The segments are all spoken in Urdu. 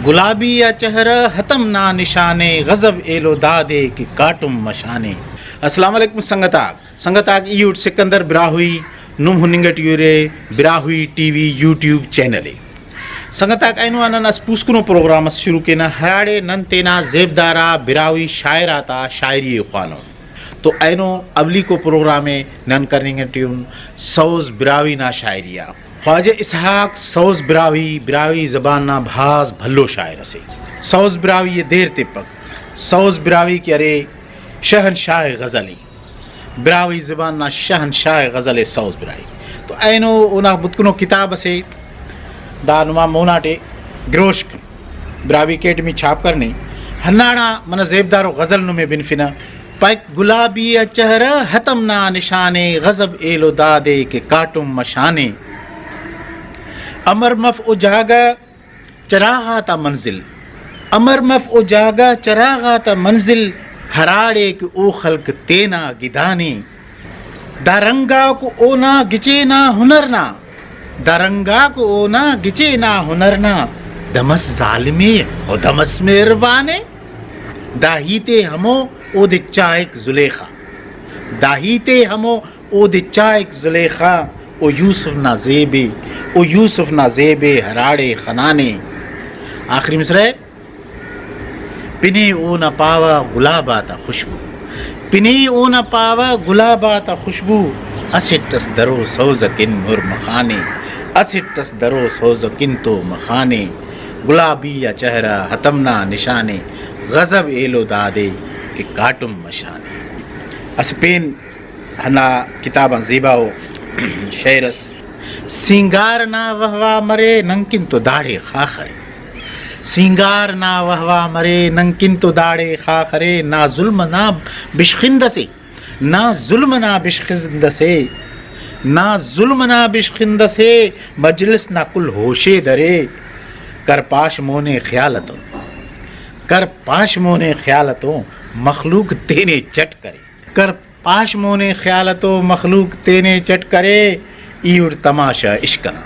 گلابی یا چہرہ حتم نا نشانے غضب ایلو دادے کہ کاٹم مشانے. السلام علیکم سنگتاک ایوٹ سکندر براہوئی نم ہننگٹ یورے Brahui T V YouTube channel سنگتاک اینو انن اس پوسکنو پروگرام شروع کینا ہیاڑے نن تینا زیبدارا براہوئی شاعراتا شاعری خوانو تو اینو اولی کو پروگرام نن کرنگے ٹیون سوز براہوئی نا شاعریہ خواجہ اسحاق سوز براہوئی زبان نا بھاز بھلو شاعر سے سوز براہوئی یہ دیر تپک سوز براہوئی کی ارے شہنشاہ غزلی براہوئی زبان نا شہنشاہ غزل سوز براہوئی تو اینو اونا بدکنو کتاب سے دانوا موناٹے گروشک براہوئی اکیڈمی چھاپ کرنے ہناڑا من زیبدارو غزل نو میں بنفنا پاک گلابی چہرہ حتم نا نشانے غضب ایلو دادے کے کاٹم مشانے امر مف اجاگا چراغاتا منزل امر مف اجاگا چراغاتا منزل ہراڑے کہ او خلق تینا گدانے دارنگا کو اونا گچے نا ہنرنا دارنگا کو اونا گچے نا ہنرنا دمس ظالمی او دمس مہربانے داہیتے ہمو او دے چائک زلیخا داہیتے ہمو او دے چائک زلیخا او یوسف نا زیبے ہراڑے خنانے. آخری مصرع ہے پنے او نہ پاوا گلاباتا خوشبو پنے او نہ پاوا گلاباتا خوشبو اسٹس درو سوزکن مر مخانے اسٹس درو سوزکن تو مخانے گلابی یا چہرہ حتمنا نشانے غضب ایلو دادے کہ کاٹم مشانے. اسپین ہنا کتاباں زیباؤ شعرس سنگار نا وہوا مرے ننکن تو داڑے خاخرے سنگار نا وہوا مرے ننکن تو داڑے خاخرے نا ظلم نا بشخند سے نا ظلم نا بشخند سے نا ظلم نا بشخند سے مجلس نا کل ہوشے درے کر پاش مونے خیالتوں کر پاش مونے خیالتوں مخلوق تینے چٹ کرے کر پاش مونے خیالتوں مخلوق تینے چٹ کرے ایوڑ تماشا عشقنا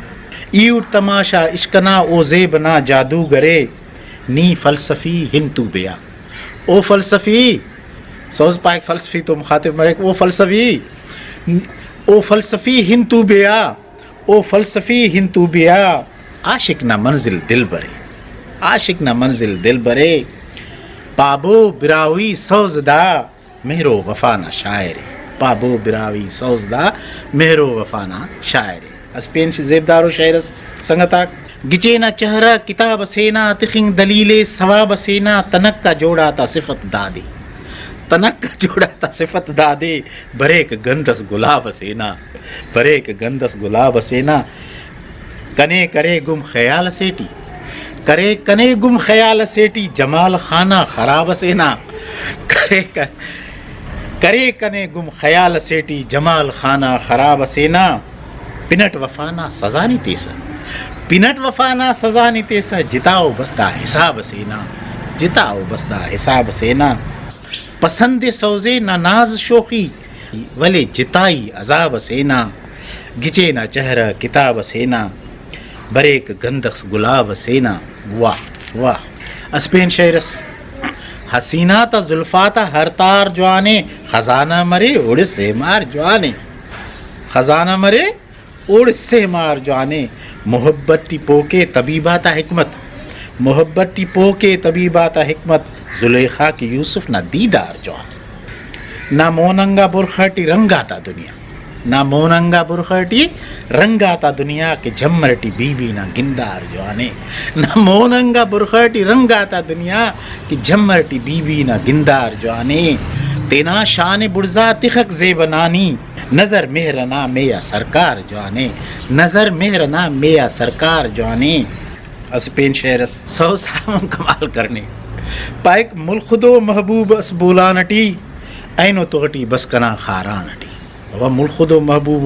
ایوڑ تماشا عشقنا او زیب نا جادوگرے نی فلسفی ہنتو بیا او فلسفی سوز پاک فلسفی تو مخاطب مرے او فلسفی ہنتو بیا او فلسفی ہنتو بیا عاشق نا منزل دل برے عاشق نا منزل دل برے پابو براہوئی سوز دا مہرو وفانا شاعر پابو براہوئی سوز دا مہرو وفانا شاعر. اسپین سے زیبدارو شعر سنگتاک گچینا چہرہ کتاب سینا تخنگ دلیل ثواب سینا تنک کا جوڑا تا صفت دادے تنک کا جوڑا تا صفت دادے بریک گندس گلاب سینا بریک گندس گلاب سینا کنے کرے گم خیال سیٹی کرے کنے گم خیال سیٹی جمال خانہ خراب سینا کرے کنے گم خیال سیٹی جمال خانہ خراب سینا پنٹ وفانا سزانی تیسا پنٹ وفانا سزانی تیسا جتاؤ بستا حساب سینا جتاؤ بستا حساب سینا پسند سوزے نہ ناز شوخی ولے جتائی عذاب سینا گچے نہ چہرہ کتاب سینا بریک گندخ گلاب سینا. واہ واہ. اسپین شعرس حسینہ تا زلفاتا ہر تار جوانے خزانہ مرے اڑ سے مار جوانے خزانہ مرے اڑ سے مار جوانے محبت ٹی پوکے طبیباتا حکمت محبت ٹی پوکے طبیباتا حکمت زلیخا کی یوسف نہ دیدار جوانے نہ موننگا برخٹی رنگاتا دنیا نہ موننگا برخٹی رنگاتا دنیا کے جھمرٹی بی بی نہ گندار جوانے نہ موننگا برخٹی رنگاتا دنیا کی جھمرٹی بی بی نہ گندار جوانے تینا شان برزا تخک زیبنانی نظر مہرنا میا سرکار جوانے نظر مہرنا میا سرکار جوانے. اسپین شعر سو سام کمال کرنے پائک ملخدو محبوب اس بولانٹی اینو توٹی بس کنا خارانٹی و ملخدو محبوب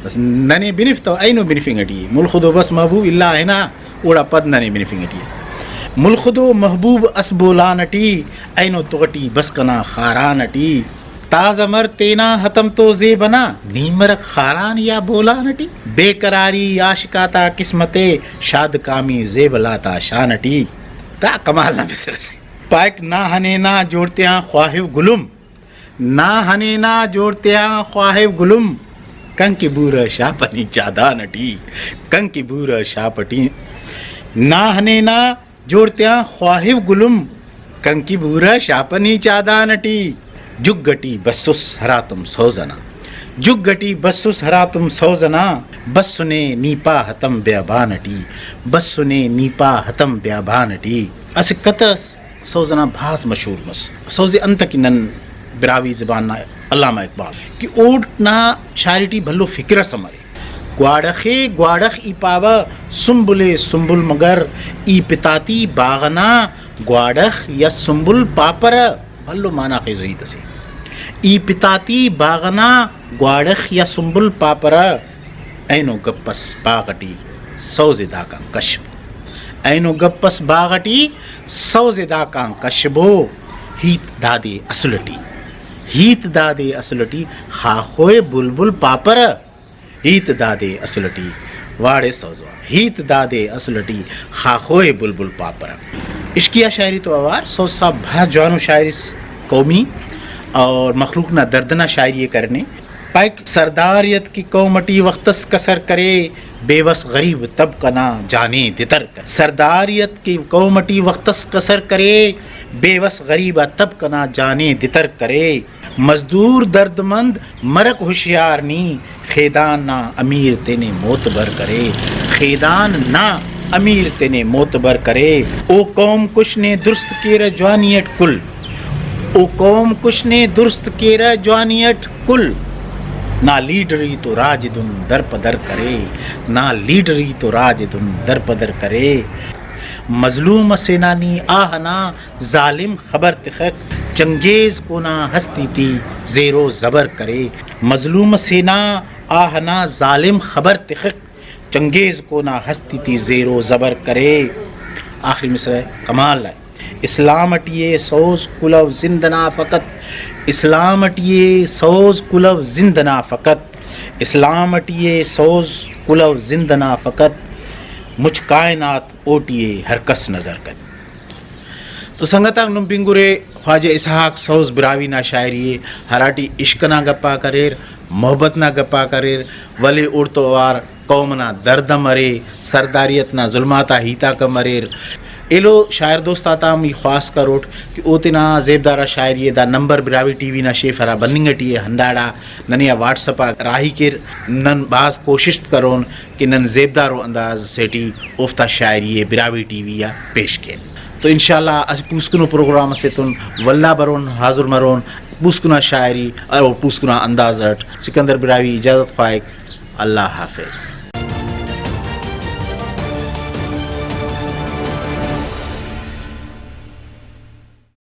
بس ننے بنفتو اینو بنفنگٹی ملخدو بس محبوب اللہ ہے نا اوڑا پد ننے بنفنگٹی ملخدو محبوب اس بولانٹی اینو توٹی بس کنا خارانٹی تاز امر تینا حتم تو زے بنا نیمرک خاران یا بولا نٹی بے قراری آشکاتا قسمت شاد کامی زیب لاتا شانٹی تا کمال نہ مصر سے پائک نہ ہنے نہ جوڑتے ہیں خواہب گلم نہ ہنے نہ جوڑتے ہیں خواہب گلم کنگ کی بورا شاپنی چادا نٹی کنگ کی بورا شاپٹی نہ ہنے نہ جوڑتے ہیں خواہب گلم کنگ کی بورا شاپنی چادا نٹی جگ گٹی بسس ہراتم سوزنا جگ گٹی بسس ہراتم سوزنا بس سنے نیپا ہتم بیابانٹی بس سنے نیپا ہتم بیابانٹی اس کتس سوزنا بھاس مشہور مس سوزے انت کی نن براوی زبان نہ علامہ اقبال کہ اوٹ نہ شاعری بھلو فکر سمرے گواڑخے گواڑخ ای پاوا سنبلے سنبل مگر ای پتاتی باغنا گواڑخ یا سنبل پاپر بھلو مانا خیزوی تسے ای پتاتی باغنا گواڑخ یا سنبل پاپر اینو گپس باغٹی سوزدہ کا کشب اینو گپس باغٹی سوزدہ کا کشبو ہیت دادے اسلٹی ہیت دادے اسلٹی خاخوئے بلبل پاپر ہیت دادے اسلٹی واڑے سوزوا ہیت دادے اسلٹی خاخوئے بلبل پاپر عشقیہ شاعری تو آوار سوز صاحب بہت جوانو شاعری قومی اور مخلوق نہ دردنا شاعری کرنے پائک سرداریت کی قومٹی وقتس کسر کرے بے بس غریب تب کنا جانے دتر کر سرداریت کی قومٹی وقتس کسر کرے بے بس غریب تب کنا جانے دتر کرے مزدور درد مند مرک ہوشیار نی خیدان نہ امیر تینے موتبر کرے خیدان نہ امیر تینے موتبر کرے او قوم کش نے درست کیرا جوانیت کل او قوم کش نے درست کیرا جوانیت کل نہ لیڈری تو راج دن در پدر کرے نہ لیڈری تو راج دن در پدر کرے مظلوم سینانی آہنا ظالم خبر تخک چنگیز کو نہ ہستی تھی زیر و زبر کرے مظلوم سینا آہنا ظالم خبر تخک چنگیز کو نہ ہستی تھی زیر و زبر کرے آخری مصرع کمال ہے اسلامٹیے سوز کلو زندنا فقط اسلامٹیے سوز کلو زندنا فقط اسلامٹیے سوز کلو زندنا فقط مجھ کائنات اوٹیے ہر کس نظر کر تو سنگتا نمپنگورے خواجہ اسحاق سوز براوی نا شاعری ہراٹی عشق نا گپا کریر محبت نا گپا کریر ولی اڑتو وار قوم نا درد مرے سرداریت نا ظلماتا ہیتا کا مریر ایلو شاعر دوست آتا می خواست کروٹ کہ اوتنا زیبدارا شاعری the number Brahui T V نا شیفرا بننگٹی ہنداڑا ننیا واٹس اپا راہی کر نن باز کوشش کرون کہ نن زیبدارو انداز سیٹی اوفتا شاعری براوی ٹی وی یا پیش کین تو انشاءاللہ اس پوسکنو پروگرام سے تن واللہ برون حاضر مرون پوسکنا شاعری اور پوسکنا انداز سکندر براوی اجازت خواہک اللہ حافظ.